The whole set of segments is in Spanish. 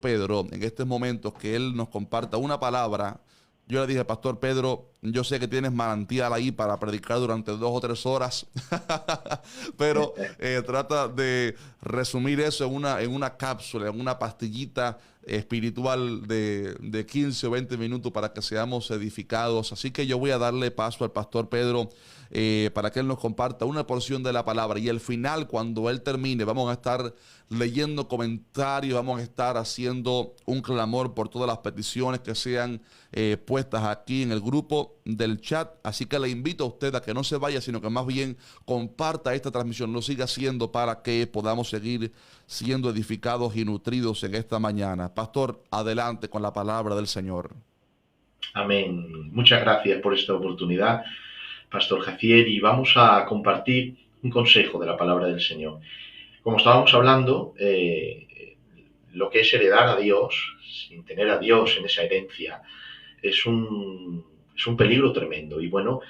Pedro en estos momentos que él nos comparta una palabra. Yo le dije, Pastor Pedro, yo sé que tienes manantial ahí para predicar durante 2 o 3 horas, pero trata de resumir eso en una cápsula, en una pastillita espiritual de 15 o 20 minutos para que seamos edificados. Así que yo voy a darle paso al Pastor Pedro para que él nos comparta una porción de la palabra. Y al final, cuando él termine, vamos a estar leyendo comentarios, vamos a estar haciendo un clamor por todas las peticiones que sean puestas aquí en el grupo del chat. Así que le invito a usted a que no se vaya, sino que más bien comparta esta transmisión, lo siga haciendo para que podamos seguir siendo edificados y nutridos en esta mañana. Pastor, adelante con la palabra del Señor. Amén. Muchas gracias por esta oportunidad, Pastor Jaciel, y vamos a compartir un consejo de la palabra del Señor. Como estábamos hablando, lo que es heredar a Dios, sin tener a Dios en esa herencia, es un peligro tremendo. Y bueno,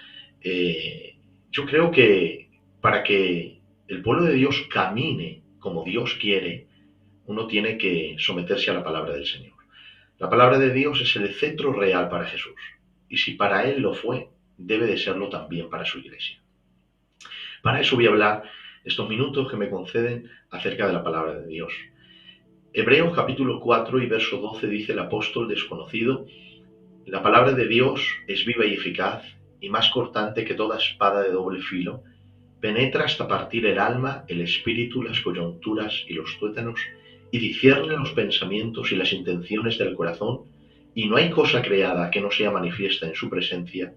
yo creo que para que el pueblo de Dios camine como Dios quiere, uno tiene que someterse a la palabra del Señor. La palabra de Dios es el centro real para Jesús. Y si para Él lo fue, debe de serlo también para su iglesia. Para eso voy a hablar estos minutos que me conceden acerca de la palabra de Dios. Hebreos capítulo 4 y verso 12 dice el apóstol desconocido: la palabra de Dios es viva y eficaz y más cortante que toda espada de doble filo, penetra hasta partir el alma, el espíritu, las coyunturas y los tuétanos, y discierne los pensamientos y las intenciones del corazón, y no hay cosa creada que no sea manifiesta en su presencia.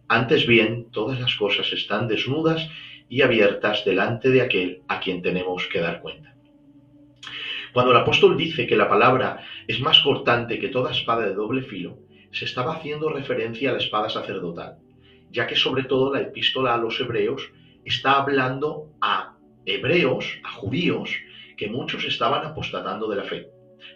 Antes bien, todas las cosas están desnudas y abiertas delante de aquel a quien tenemos que dar cuenta. Cuando el apóstol dice que la palabra es más cortante que toda espada de doble filo, se estaba haciendo referencia a la espada sacerdotal, ya que sobre todo la epístola a los hebreos está hablando a hebreos, a judíos, que muchos estaban apostatando de la fe.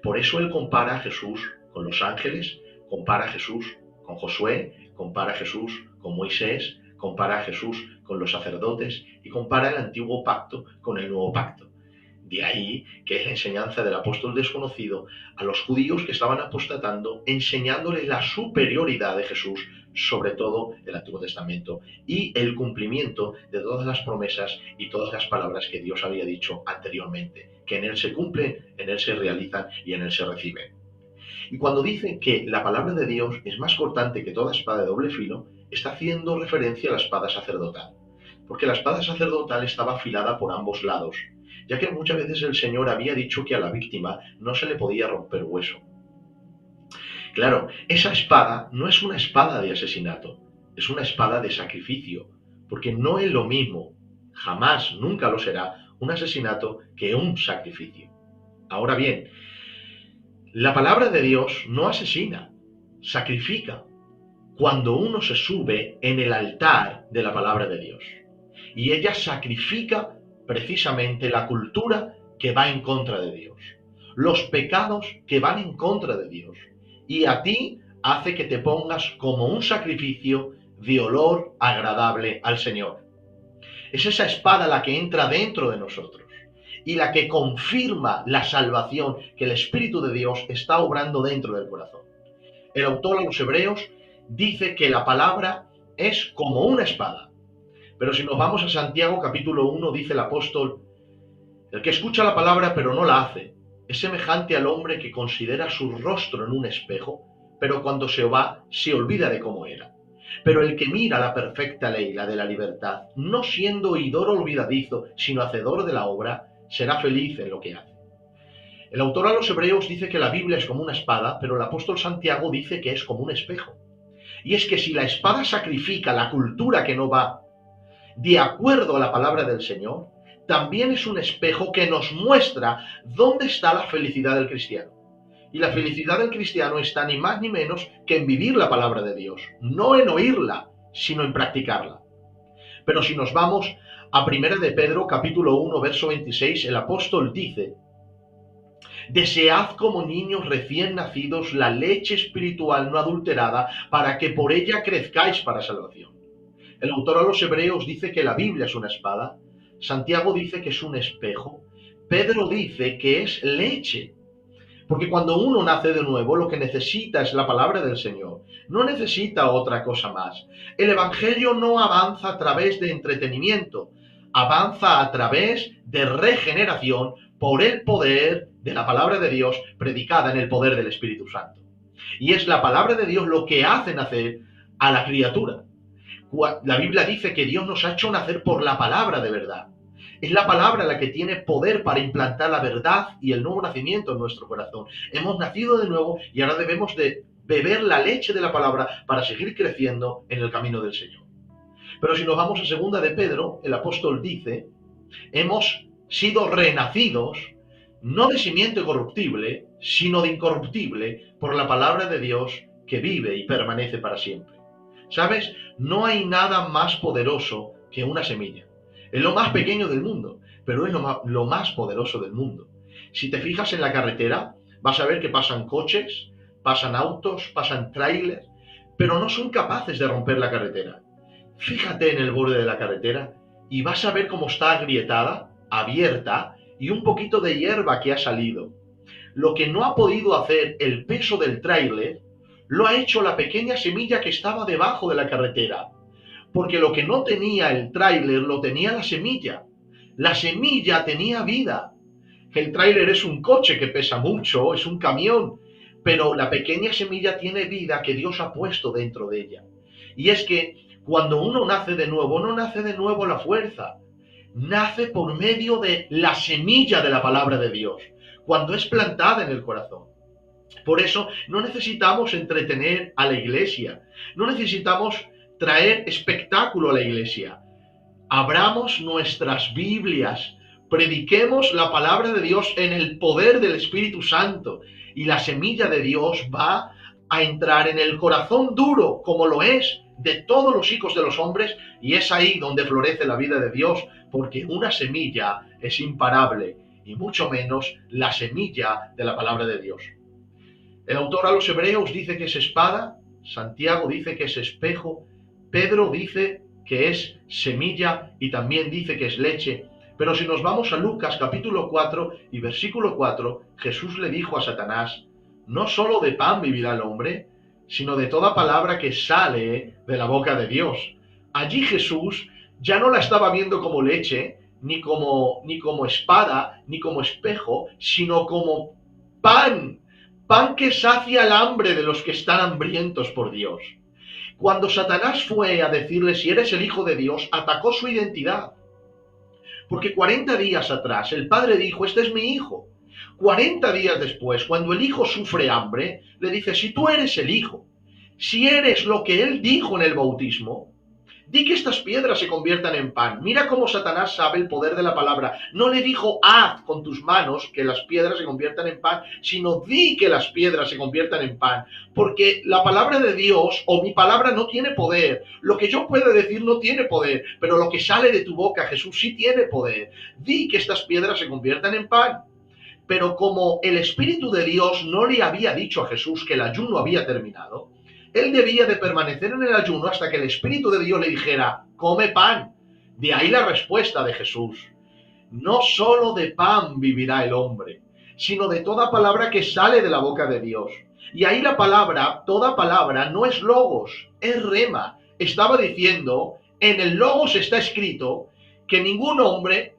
Por eso él compara a Jesús con los ángeles, compara a Jesús con Josué, compara a Jesús con Moisés, compara a Jesús con los sacerdotes y compara el antiguo pacto con el nuevo pacto. De ahí que es la enseñanza del apóstol desconocido a los judíos que estaban apostatando, enseñándoles la superioridad de Jesús sobre todo el Antiguo Testamento y el cumplimiento de todas las promesas y todas las palabras que Dios había dicho anteriormente, que en Él se cumplen, en Él se realizan y en Él se reciben. Y cuando dice que la palabra de Dios es más cortante que toda espada de doble filo, está haciendo referencia a la espada sacerdotal, porque la espada sacerdotal estaba afilada por ambos lados, ya que muchas veces el Señor había dicho que a la víctima no se le podía romper hueso. Claro, esa espada no es una espada de asesinato, es una espada de sacrificio, porque no es lo mismo, jamás, nunca lo será, un asesinato que un sacrificio. Ahora bien, la palabra de Dios no asesina, sacrifica, cuando uno se sube en el altar de la palabra de Dios. Y ella sacrifica precisamente la cultura que va en contra de Dios, los pecados que van en contra de Dios. Y a ti hace que te pongas como un sacrificio de olor agradable al Señor. Es esa espada la que entra dentro de nosotros y la que confirma la salvación que el Espíritu de Dios está obrando dentro del corazón. El autor a los Hebreos dice que la palabra es como una espada. Pero si nos vamos a Santiago capítulo 1, dice el apóstol: el que escucha la palabra pero no la hace, es semejante al hombre que considera su rostro en un espejo, pero cuando se va, se olvida de cómo era. Pero el que mira la perfecta ley, la de la libertad, no siendo oidor olvidadizo, sino hacedor de la obra, será feliz en lo que hace. El autor a los Hebreos dice que la Biblia es como una espada, pero el apóstol Santiago dice que es como un espejo. Y es que si la espada sacrifica la cultura que no va de acuerdo a la palabra del Señor, también es un espejo que nos muestra dónde está la felicidad del cristiano. Y la felicidad del cristiano está ni más ni menos que en vivir la palabra de Dios, no en oírla, sino en practicarla. Pero si nos vamos a 1 de Pedro, capítulo 1, verso 26, el apóstol dice: desead como niños recién nacidos la leche espiritual no adulterada, para que por ella crezcáis para salvación. El autor a los Hebreos dice que la Biblia es una espada, Santiago dice que es un espejo, Pedro dice que es leche. Porque cuando uno nace de nuevo, lo que necesita es la palabra del Señor. No necesita otra cosa más. El Evangelio no avanza a través de entretenimiento, avanza a través de regeneración por el poder de la palabra de Dios predicada en el poder del Espíritu Santo. Y es la palabra de Dios lo que hace nacer a la criatura. La Biblia dice que Dios nos ha hecho nacer por la palabra de verdad. Es la palabra la que tiene poder para implantar la verdad y el nuevo nacimiento en nuestro corazón. Hemos nacido de nuevo y ahora debemos de beber la leche de la palabra para seguir creciendo en el camino del Señor. Pero si nos vamos a segunda de Pedro, el apóstol dice, hemos sido renacidos, no de simiente corruptible, sino de incorruptible, por la palabra de Dios que vive y permanece para siempre. ¿Sabes? No hay nada más poderoso que una semilla. Es lo más pequeño del mundo, pero es lo más poderoso del mundo. Si te fijas en la carretera, vas a ver que pasan coches, pasan autos, pasan trailers, pero no son capaces de romper la carretera. Fíjate en el borde de la carretera y vas a ver cómo está agrietada, abierta y un poquito de hierba que ha salido. Lo que no ha podido hacer el peso del tráiler, lo ha hecho la pequeña semilla que estaba debajo de la carretera. Porque lo que no tenía el tráiler lo tenía la semilla. La semilla tenía vida. El tráiler es un coche que pesa mucho, es un camión, pero la pequeña semilla tiene vida que Dios ha puesto dentro de ella. Y es que cuando uno nace de nuevo, no nace de nuevo a la fuerza, nace por medio de la semilla de la palabra de Dios, cuando es plantada en el corazón. Por eso no necesitamos entretener a la iglesia, no necesitamos traer espectáculo a la iglesia. Abramos nuestras Biblias, prediquemos la palabra de Dios en el poder del Espíritu Santo y la semilla de Dios va a entrar en el corazón duro, como lo es de todos los hijos de los hombres, y es ahí donde florece la vida de Dios, porque una semilla es imparable, y mucho menos la semilla de la palabra de Dios. El autor a los Hebreos dice que es espada, Santiago dice que es espejo, Pedro dice que es semilla y también dice que es leche. Pero si nos vamos a Lucas capítulo 4 y versículo 4, Jesús le dijo a Satanás, no solo de pan vivirá el hombre, sino de toda palabra que sale de la boca de Dios. Allí Jesús ya no la estaba viendo como leche, ni como espada, ni como espejo, sino como pan que sacia el hambre de los que están hambrientos por Dios. Cuando Satanás fue a decirle si eres el Hijo de Dios, atacó su identidad. Porque 40 días atrás el Padre dijo, este es mi Hijo. 40 días después, cuando el Hijo sufre hambre, le dice, si tú eres el Hijo, si eres lo que Él dijo en el bautismo, di que estas piedras se conviertan en pan. Mira cómo Satanás sabe el poder de la palabra. No le dijo, haz con tus manos que las piedras se conviertan en pan, sino di que las piedras se conviertan en pan. Porque la palabra de Dios o mi palabra no tiene poder. Lo que yo puedo decir no tiene poder, pero lo que sale de tu boca, Jesús, sí tiene poder. Di que estas piedras se conviertan en pan. Pero como el Espíritu de Dios no le había dicho a Jesús que el ayuno había terminado, él debía de permanecer en el ayuno hasta que el Espíritu de Dios le dijera, come pan. De ahí la respuesta de Jesús. No solo de pan vivirá el hombre, sino de toda palabra que sale de la boca de Dios. Y ahí la palabra, toda palabra, no es logos, es rema. Estaba diciendo, en el logos está escrito que ningún hombre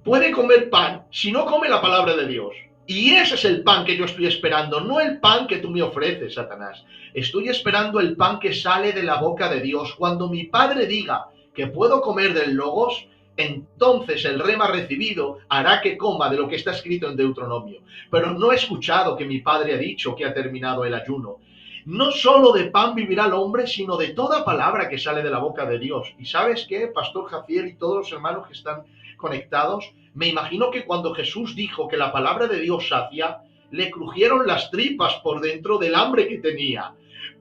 puede comer pan si no come la palabra de Dios. Y ese es el pan que yo estoy esperando, no el pan que tú me ofreces, Satanás. Estoy esperando el pan que sale de la boca de Dios. Cuando mi Padre diga que puedo comer del logos, entonces el rema recibido hará que coma de lo que está escrito en Deuteronomio. Pero no he escuchado que mi Padre ha dicho que ha terminado el ayuno. No solo de pan vivirá el hombre, sino de toda palabra que sale de la boca de Dios. ¿Y sabes qué, Pastor Jaciel y todos los hermanos que están conectados? Me imagino que cuando Jesús dijo que la palabra de Dios sacia, le crujieron las tripas por dentro del hambre que tenía.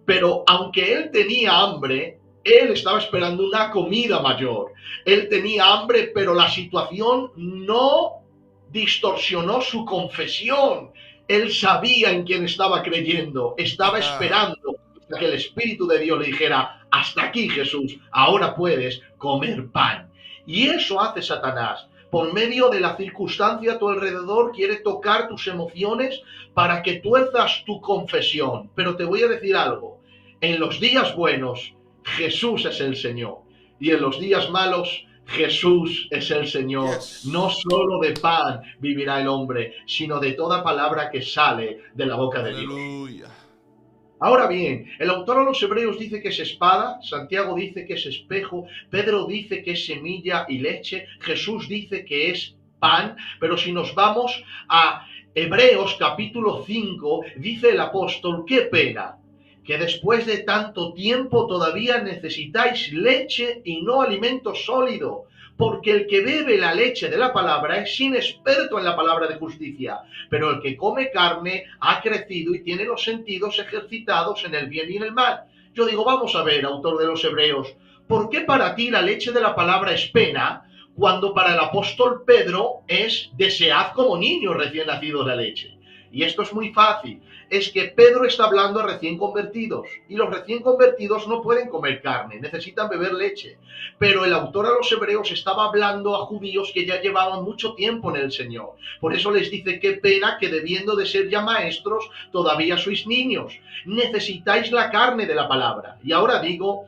Pero aunque él tenía hambre, él estaba esperando una comida mayor. Él tenía hambre, pero la situación no distorsionó su confesión. Él sabía en quién estaba creyendo, estaba esperando hasta que el Espíritu de Dios le dijera, hasta aquí Jesús, ahora puedes comer pan. Y eso hace Satanás, por medio de la circunstancia a tu alrededor, quiere tocar tus emociones para que tuerzas tu confesión. Pero te voy a decir algo, en los días buenos, Jesús es el Señor, y en los días malos, Jesús es el Señor. Yes. No solo de pan vivirá el hombre, sino de toda palabra que sale de la boca de Dios. Aleluya. Ahora bien, el autor a los Hebreos dice que es espada, Santiago dice que es espejo, Pedro dice que es semilla y leche, Jesús dice que es pan, pero si nos vamos a Hebreos capítulo 5, dice el apóstol, qué pena, que después de tanto tiempo todavía necesitáis leche y no alimento sólido, porque el que bebe la leche de la palabra es inexperto en la palabra de justicia, pero el que come carne ha crecido y tiene los sentidos ejercitados en el bien y en el mal. Yo digo, vamos a ver, autor de los Hebreos, ¿por qué para ti la leche de la palabra es pena, cuando para el apóstol Pedro es desead como niños recién nacidos la leche? Y esto es muy fácil, es que Pedro está hablando a recién convertidos, y los recién convertidos no pueden comer carne, necesitan beber leche. Pero el autor a los Hebreos estaba hablando a judíos que ya llevaban mucho tiempo en el Señor. Por eso les dice, qué pena que debiendo de ser ya maestros, todavía sois niños. Necesitáis la carne de la palabra. Y ahora digo,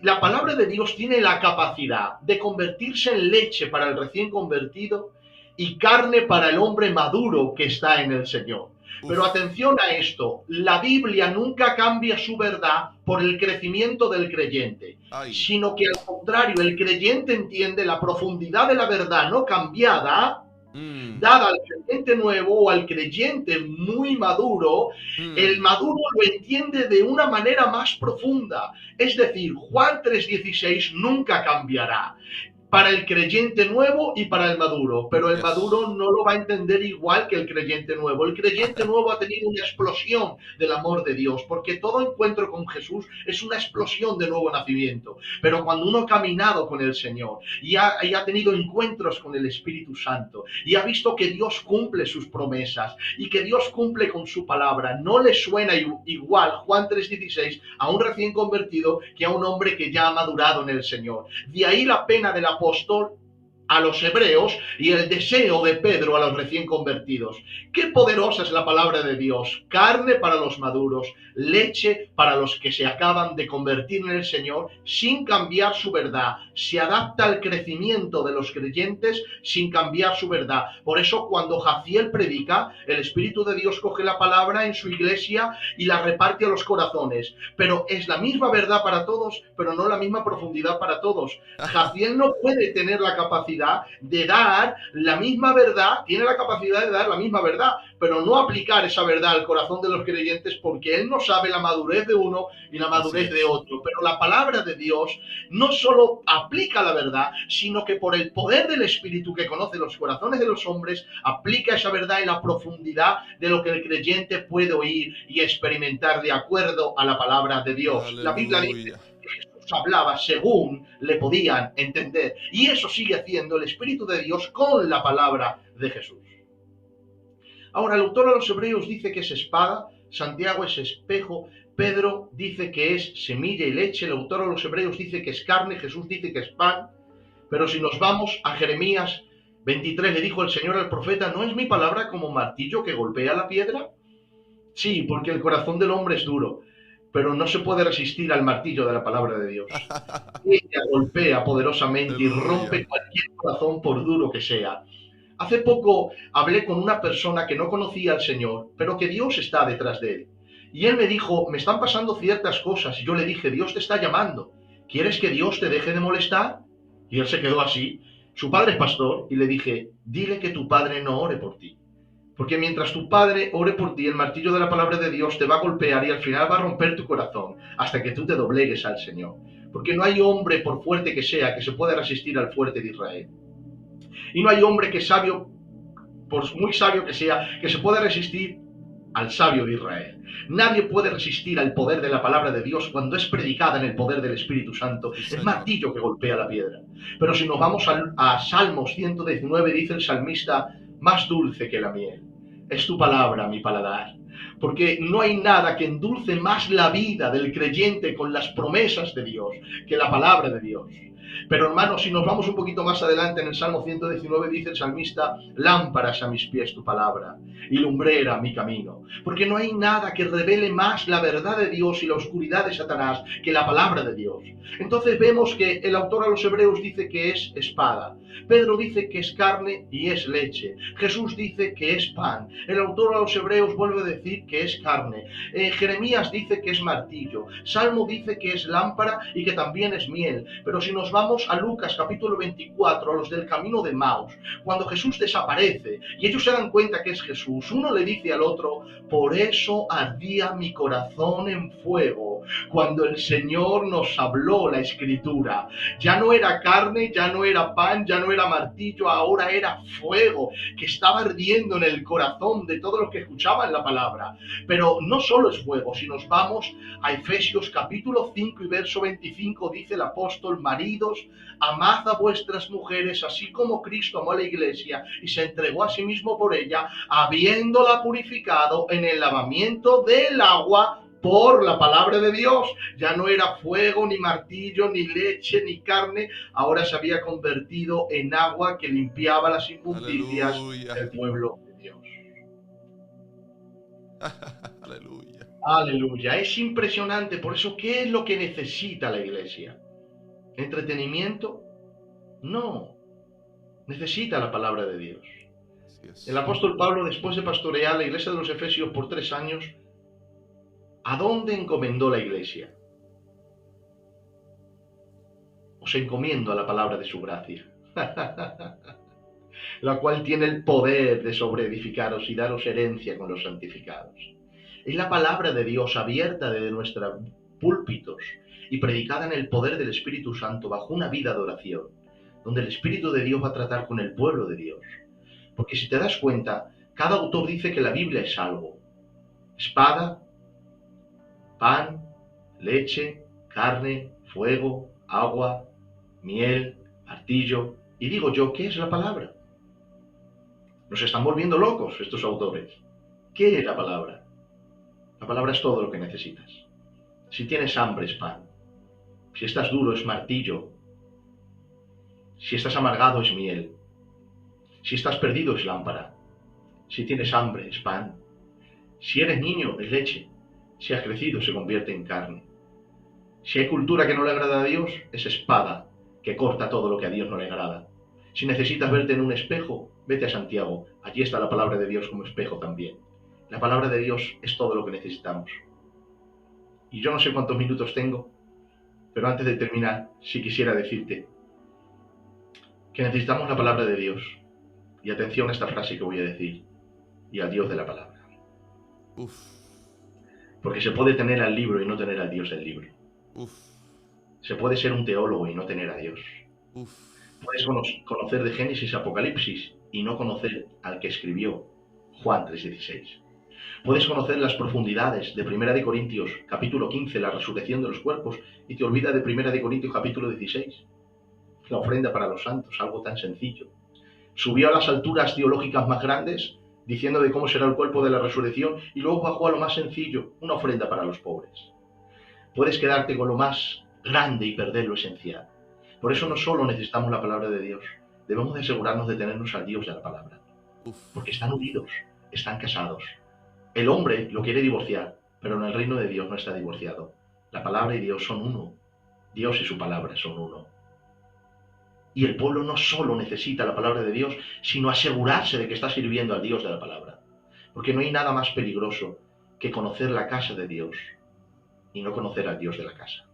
la palabra de Dios tiene la capacidad de convertirse en leche para el recién convertido y carne para el hombre maduro que está en el Señor. Pero atención a esto, la Biblia nunca cambia su verdad por el crecimiento del creyente, sino que al contrario, el creyente entiende la profundidad de la verdad no cambiada, dada al creyente nuevo o al creyente muy maduro. El maduro lo entiende de una manera más profunda. Es decir, Juan 3:16 nunca cambiará para el creyente nuevo y para el maduro, pero el maduro no lo va a entender igual que el creyente nuevo. El creyente nuevo ha tenido una explosión del amor de Dios, porque todo encuentro con Jesús es una explosión de nuevo nacimiento. Pero cuando uno ha caminado con el Señor y ha tenido encuentros con el Espíritu Santo y ha visto que Dios cumple sus promesas y que Dios cumple con su palabra, no le suena igual Juan 3:16 a un recién convertido que a un hombre que ya ha madurado en el Señor. De ahí la pena del apóstol a los hebreos y el deseo de Pedro a los recién convertidos. Qué poderosa es la palabra de Dios. Carne para los maduros, leche para los que se acaban de convertir en el Señor sin cambiar su verdad. Se adapta al crecimiento de los creyentes sin cambiar su verdad. Por eso cuando Jaciel predica, el Espíritu de Dios coge la palabra en su iglesia y la reparte a los corazones. Pero es la misma verdad para todos, pero no la misma profundidad para todos. Jaciel no puede tener la capacidad de dar la misma verdad, tiene la capacidad de dar la misma verdad, pero no aplicar esa verdad al corazón de los creyentes, porque él no sabe la madurez de uno y la madurez de otro. Pero la palabra de Dios no solo aplica la verdad, sino que por el poder del Espíritu que conoce los corazones de los hombres, aplica esa verdad en la profundidad de lo que el creyente puede oír y experimentar de acuerdo a la palabra de Dios. Aleluya. La Biblia dice hablaba según le podían entender, y eso sigue haciendo el Espíritu de Dios con la palabra de Jesús. Ahora el autor a los Hebreos dice que es espada, Santiago es espejo, Pedro dice que es semilla y leche, el autor a los Hebreos dice que es carne, Jesús dice que es pan. Pero si nos vamos a Jeremías 23, le dijo el Señor al profeta, ¿no es mi palabra como martillo que golpea la piedra? Sí, porque el corazón del hombre es duro, pero no se puede resistir al martillo de la palabra de Dios. Ella golpea poderosamente y rompe cualquier corazón por duro que sea. Hace poco hablé con una persona que no conocía al Señor, pero que Dios está detrás de él. Y él me dijo, me están pasando ciertas cosas. Y yo le dije, Dios te está llamando. ¿Quieres que Dios te deje de molestar? Y él se quedó así. Su padre es pastor y le dije, dile que tu padre no ore por ti. Porque mientras tu padre ore por ti, el martillo de la palabra de Dios te va a golpear y al final va a romper tu corazón hasta que tú te doblegues al Señor. Porque no hay hombre, por fuerte que sea, que se pueda resistir al fuerte de Israel. Y no hay hombre que sabio, por muy sabio que sea, que se pueda resistir al sabio de Israel. Nadie puede resistir al poder de la palabra de Dios cuando es predicada en el poder del Espíritu Santo. Es martillo que golpea la piedra. Pero si nos vamos a Salmos 119, dice el salmista, más dulce que la miel es tu palabra, mi paladar. porque no hay nada que endulce más la vida del creyente con las promesas de Dios que la palabra de Dios. Pero hermanos, si nos vamos un poquito más adelante, en el Salmo 119 dice el salmista: lámparas a mis pies tu palabra y lumbrera mi camino. Porque no hay nada que revele más la verdad de Dios y la oscuridad de Satanás que la palabra de Dios. Entonces vemos que el autor a los Hebreos dice que es espada. Pedro dice que es carne y es leche. Jesús dice que es pan. El autor a los Hebreos vuelve a decir que es carne. Jeremías dice que es martillo. Salmo dice que es lámpara y que también es miel. Pero si nos vamos a Lucas capítulo 24, a los del camino de Maús, cuando Jesús desaparece y ellos se dan cuenta que es Jesús, uno le dice al otro: por eso ardía mi corazón en fuego cuando el Señor nos habló la escritura. Ya no era carne, ya no era pan, ya no era martillo, ahora era fuego que estaba ardiendo en el corazón de todos los que escuchaban la palabra. Pero no solo es fuego. Si nos vamos a Efesios capítulo 5 y verso 25, dice el apóstol: maridos, amad a vuestras mujeres, así como Cristo amó a la iglesia y se entregó a sí mismo por ella, habiéndola purificado en el lavamiento del agua por la palabra de Dios. Ya no era fuego, ni martillo, ni leche, ni carne. Ahora se había convertido en agua que limpiaba las inmundicias del pueblo de Dios. Aleluya. Aleluya. Es impresionante. Por eso, ¿qué es lo que necesita la iglesia? ¿Entretenimiento? No. Necesita la palabra de Dios. El apóstol Pablo, después de pastorear la iglesia de los Efesios por 3 años, ¿a dónde encomendó la iglesia? Os encomiendo a la palabra de su gracia, la cual tiene el poder de sobreedificaros y daros herencia con los santificados. Es la palabra de Dios abierta desde nuestros púlpitos y predicada en el poder del Espíritu Santo bajo una vida de oración, donde el Espíritu de Dios va a tratar con el pueblo de Dios. Porque si te das cuenta, cada autor dice que la Biblia es algo: espada, pan, leche, carne, fuego, agua, miel, martillo. Y digo yo, ¿qué es la palabra? Nos están volviendo locos estos autores. ¿Qué es la palabra? La palabra es todo lo que necesitas. Si tienes hambre, es pan. Si estás duro, es martillo. Si estás amargado, es miel. Si estás perdido, es lámpara. Si tienes hambre, es pan. Si eres niño, es leche. Si has crecido, se convierte en carne. Si hay cultura que no le agrada a Dios, es espada que corta todo lo que a Dios no le agrada. Si necesitas verte en un espejo, vete a Santiago. Allí está la palabra de Dios como espejo también. La palabra de Dios es todo lo que necesitamos. Y yo no sé cuántos minutos tengo, pero antes de terminar, sí quisiera decirte que necesitamos la palabra de Dios. Y atención a esta frase que voy a decir: y al Dios de la palabra. Porque se puede tener al libro y no tener al Dios del libro. Se puede ser un teólogo y no tener a Dios. Puedes conocer de Génesis a Apocalipsis y no conocer al que escribió Juan 3:16. Puedes conocer las profundidades de 1 de Corintios capítulo 15, la resurrección de los cuerpos, y te olvidas de 1 de Corintios capítulo 16, la ofrenda para los santos, algo tan sencillo. Subió a las alturas teológicas más grandes, diciendo de cómo será el cuerpo de la resurrección, y luego bajó a lo más sencillo, una ofrenda para los pobres. Puedes quedarte con lo más grande y perder lo esencial. Por eso no solo necesitamos la palabra de Dios, debemos de asegurarnos de tenernos al Dios de la palabra. Porque están unidos, están casados. El hombre lo quiere divorciar, pero en el reino de Dios no está divorciado. La palabra y Dios son uno. Dios y su palabra son uno. Y el pueblo no solo necesita la palabra de Dios, sino asegurarse de que está sirviendo al Dios de la palabra. Porque no hay nada más peligroso que conocer la casa de Dios y no conocer al Dios de la casa.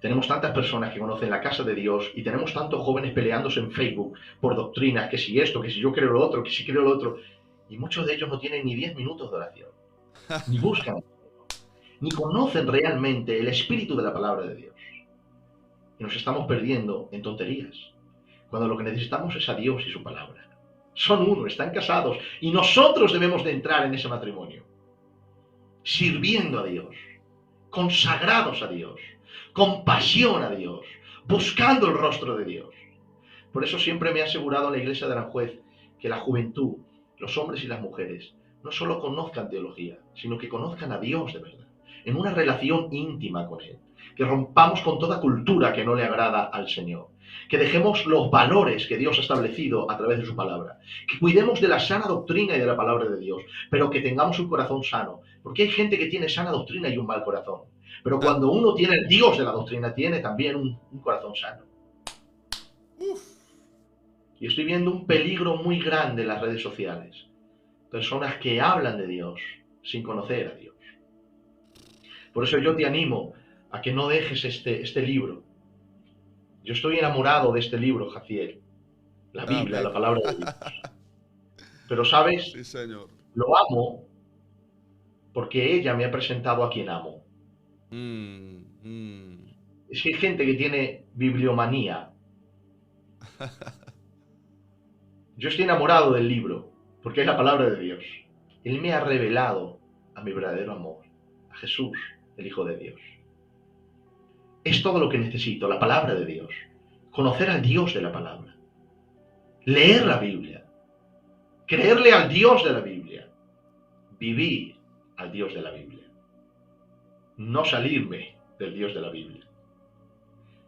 Tenemos tantas personas que conocen la casa de Dios y tenemos tantos jóvenes peleándose en Facebook por doctrinas, que si esto, que si yo creo lo otro, que si creo lo otro. Y muchos de ellos no tienen ni 10 minutos de oración, ni buscan, ni conocen realmente el espíritu de la palabra de Dios. Y nos estamos perdiendo en tonterías, cuando lo que necesitamos es a Dios y su palabra. Son uno, están casados, y nosotros debemos de entrar en ese matrimonio, sirviendo a Dios, consagrados a Dios, con pasión a Dios, buscando el rostro de Dios. Por eso siempre me he asegurado en la iglesia de Aranjuez que la juventud, los hombres y las mujeres, no solo conozcan teología, sino que conozcan a Dios de verdad, en una relación íntima con Él. Que rompamos con toda cultura que no le agrada al Señor. Que dejemos los valores que Dios ha establecido a través de su palabra. Que cuidemos de la sana doctrina y de la palabra de Dios, pero que tengamos un corazón sano. Porque hay gente que tiene sana doctrina y un mal corazón. Pero cuando uno tiene el Dios de la doctrina, tiene también un corazón sano. Y estoy viendo un peligro muy grande en las redes sociales. Personas que hablan de Dios sin conocer a Dios. Por eso yo te animo a que no dejes este libro. Yo estoy enamorado de este libro, Jaciel. La Biblia, la palabra de Dios. Pero, ¿sabes? Sí, Señor. Lo amo porque ella me ha presentado a quien amo. Es que hay gente que tiene bibliomanía. Yo estoy enamorado del libro porque es la palabra de Dios. Él me ha revelado a mi verdadero amor, a Jesús, el Hijo de Dios. Es todo lo que necesito, la palabra de Dios. Conocer al Dios de la palabra. Leer la Biblia. Creerle al Dios de la Biblia. Vivir al Dios de la Biblia. No salirme del Dios de la Biblia.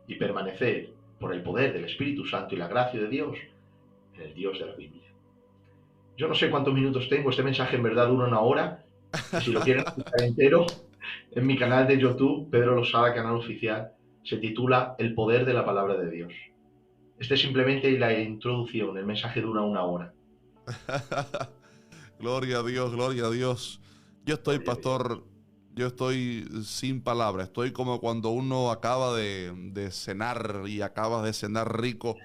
Y permanecer por el poder del Espíritu Santo y la gracia de Dios en el Dios de la Biblia. Yo no sé cuántos minutos tengo. Este mensaje en verdad dura 1 hora. Y si lo quieren escuchar entero, en mi canal de YouTube, Pedro Losada, canal oficial, se titula El poder de la palabra de Dios. Este es simplemente la introducción. El mensaje dura 1 hora. Gloria a Dios, gloria a Dios. Yo estoy, pastor, yo estoy sin palabras. Estoy como cuando uno acaba de cenar y acabas de cenar rico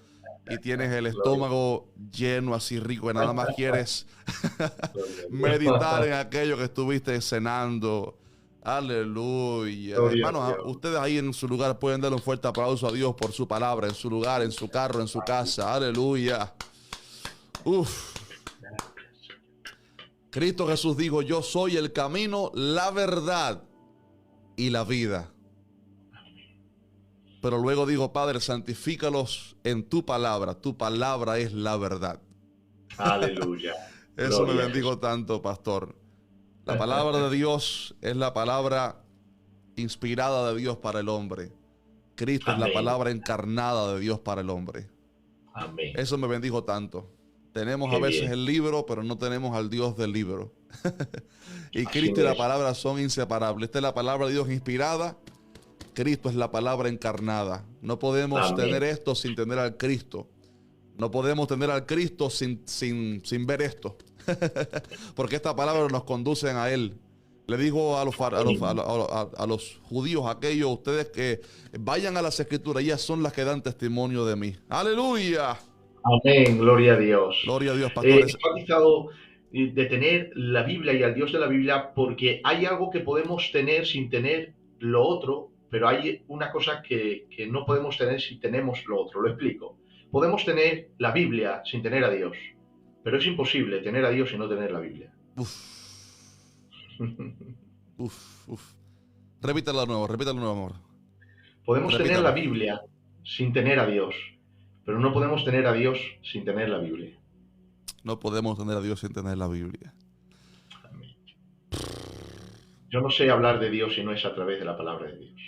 y tienes el estómago lleno así rico que nada más quieres meditar en aquello que estuviste cenando. Aleluya. Hermanos, ustedes ahí en su lugar pueden darle un fuerte aplauso a Dios por su palabra, en su lugar, en su carro, en su casa. Aleluya. Uf. Cristo Jesús dijo, yo soy el camino, la verdad y la vida. Pero luego dijo, Padre, santifícalos en tu palabra es la verdad. Aleluya. Eso me bendijo tanto, pastor. La palabra de Dios es la palabra inspirada de Dios para el hombre. Cristo es la palabra encarnada de Dios para el hombre. Amén. Eso me bendijo tanto. Tenemos a veces el libro, pero no tenemos al Dios del libro. Y Cristo y la palabra son inseparables. Esta es la palabra de Dios inspirada. Cristo es la palabra encarnada. No podemos tener esto sin tener al Cristo. No podemos tener al Cristo sin ver esto. Porque esta palabra nos conduce a Él. Le dijo a los judíos aquellos, ustedes que vayan a las Escrituras, ellas son las que dan testimonio de mí. ¡Aleluya! Amén, gloria a Dios. Gloria a Dios, pastor. He enfatizado de tener la Biblia y al Dios de la Biblia porque hay algo que podemos tener sin tener lo otro, pero hay una cosa que no podemos tener si tenemos lo otro. Lo explico. Podemos tener la Biblia sin tener a Dios, pero es imposible tener a Dios y no tener la Biblia. Repítalo de nuevo, amor. Podemos tener la Biblia sin tener a Dios, pero no podemos tener a Dios sin tener la Biblia. No podemos tener a Dios sin tener la Biblia. Amén. Yo no sé hablar de Dios si no es a través de la palabra de Dios.